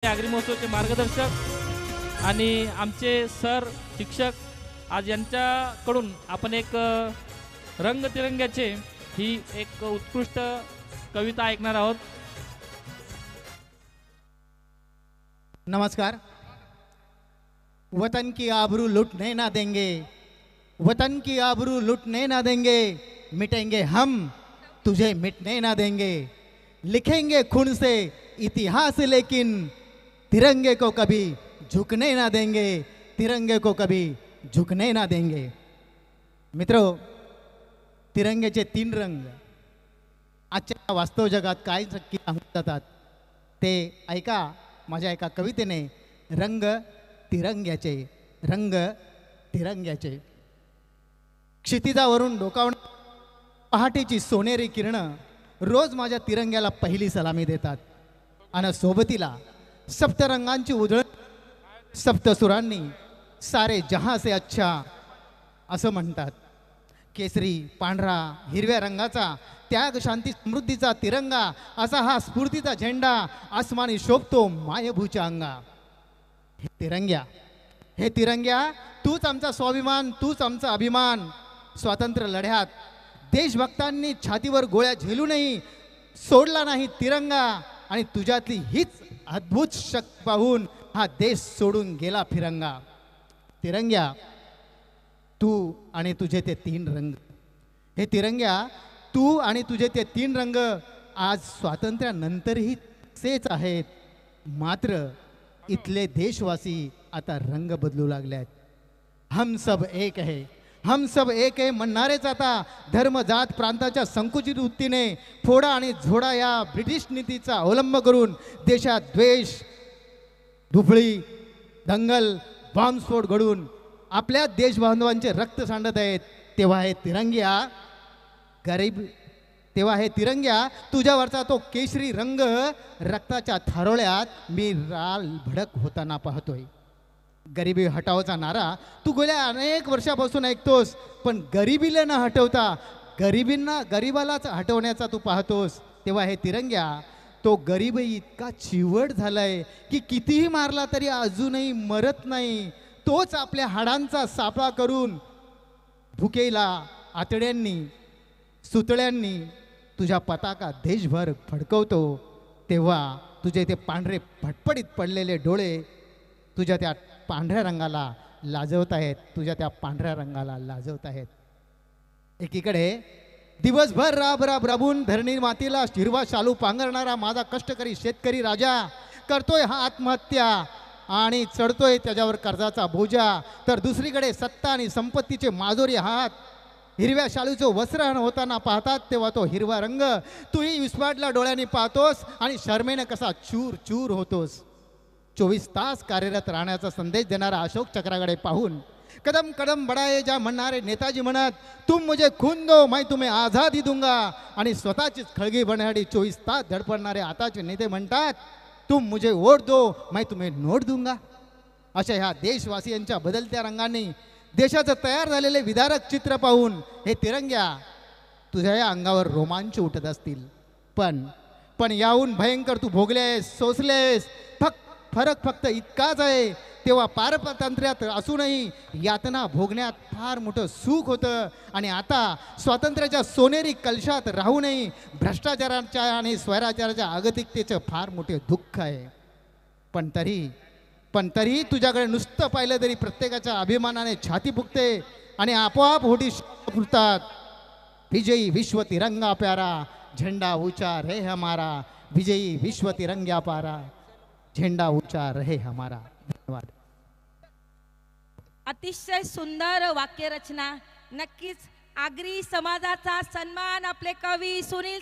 आगरी महोत्सवाचे मार्गदर्शक आणि आमचे सर शिक्षक आज यांच्याकडून आपण एक रंग तिरंग्याचे ही एक उत्कृष्ट कविता ऐकणार आहोत। नमस्कार। वतन की आबरू लुटने ना देंगे, वतन की आबरू लुटने ना देंगे, मिटेंगे हम तुझे मिटने ना देंगे, लिखेंगे खून से इतिहास लेकिन तिरंगे को कभी झुकने ना देंगे, तिरंगे को कभी झुकने ना देंगे। मित्रो, तिरंग्याचे तीन रंग आजच्या वास्तव जगात काय नक्की सांगून जातात ते ऐका माझ्या एका कवितेने। रंग तिरंग्याचे, रंग तिरंग्याचे। क्षितिजावरून डोकावून पहाटेची सोनेरी किरणं रोज माझ्या तिरंग्याला पहिली सलामी देतात आणि सोबतीला सप्तरंगांची उधळ सप्तसुरांनी सारे जहां से अच्छा असं म्हणतात। केसरी, पांढरा, हिरव्या रंगाचा त्याग शांती समृद्धीचा तिरंगा असा हा स्फूर्तीचा झेंडा आसमानी शोभतो मायभूच्या अंगा। हे तिरंग्या तूच आमचा स्वाभिमान, तूच आमचा अभिमान। स्वातंत्र्य लढ्यात देशभक्तांनी छातीवर गोळ्या झेलूनही सोडला नाही तिरंगा आणि तुझ्यातली हीच अद्भुत शक्ती पाहून हा देश सोडून गेला फिरंगा। तिरंग्या तू आणि तुझे ते तीन रंग, हे तिरंग्या तू आणि तुझे ते तीन रंग आज स्वातंत्र्यानंतरही तसेच आहेत, मात्र इथले देशवासी आता रंग बदलू लागले आहेत। हम सब एक है, हम सब एक है म्हणणारेच आता धर्म जात प्रांताच्या संकुचित वृत्तीने फोडा आणि झोडा या ब्रिटिश नीतीचा अवलंब करून देशात द्वेष, ढुफळी, दंगल, बॉम्बस्फोट घडून आपल्या देशबांधवांचे रक्त सांडत आहेत। तेव्हा हे तिरंग्या तुझ्यावरचा तो केशरी रंग रक्ताच्या थारोळ्यात मी लाल भडक होताना पाहतोय। गरिबी हटावचा नारा तू गेल्या अनेक वर्षापासून ऐकतोस, पण गरिबीला न हटवता गरिबालाच हटवण्याचा तू पाहतोस। तेव्हा हे तिरंग्या तो गरीब इतका चिवट झालाय की कितीही मारला तरी अजूनही मरत नाही। तोच आपल्या हाडांचा सापळा करून भुकेला आतड्यांनी सुतळ्यांनी तुझ्या पताका देशभर फडकवतो। तेव्हा तुझे ते पांढरे फटफडीत पडलेले डोळे तुझ्या त्या पांढऱ्या रंगाला लाजवत आहेत, तुझ्या त्या पांढऱ्या रंगाला लाजवत आहेत। एकीकडे दिवसभर राबून धरणी मातीला हिरवा शालू पांघरणारा माझा कष्टकरी शेतकरी राजा करतोय हा आत्महत्या आणि चढतोय त्याच्यावर कर्जाचा बोजा, तर दुसरीकडे सत्ता आणि संपत्तीचे माजोरी हात हिरव्या शालूचं वस्त्र होताना पाहतात। तेव्हा तो हिरवा रंग तूही विस्फाटला डोळ्यांनी पाहतोस आणि शर्मेनं कसा चूर चूर होतोस। 24 तास कार्यरत राहण्याचा संदेश देणारा अशोक चक्राकडे पाहून कदम कदम बढाए जा म्हणणारे नेताजी म्हणत तुम मुझे खून दो मैं तुम्हें आझादी दूंगा, आणि स्वतःचीच खळगी बनण्यासाठी 24 तास धडपडणारे आताचे नेते म्हणतात तुम मुझे वोट दो मैं तुम्हें नोट दूंगा। अशा ह्या देशवासियांच्या बदलत्या रंगांनी देशाचं तयार झालेले विदारक चित्र पाहून हे तिरंग्या तुझ्या या अंगावर रोमांच उठत असतील, पण याहून भयंकर तू भोगलेस, सोसलेस। फरक फक्त इतकाच आहे, तेव्हा पारतंत्र्यात असूनही यातना भोगण्यात फार मोठं सुख होतं, आणि आता स्वातंत्र्याच्या सोनेरी कलशात राहूनही भ्रष्टाचाराच्या आणि स्वैराचाराच्या आगतिकतेचं फार मोठे दुःख आहे। पण तरी तुझ्याकडे नुसतं पाहिलं तरी प्रत्येकाच्या अभिमानाने छाती फुगते आणि आपोआप होठी फुटतात। विजयी विश्व तिरंगा प्यारा, झेंडा ऊंचा रहे हमारा, विजयी विश्व तिरंगा प्यारा, झेंडा ऊंचा रहे हमारा। धन्यवाद। अतिशय सुंदर वाक्यरचना। नक्कीच आगरी समाजाचा सन्मान आपले कवी सुनील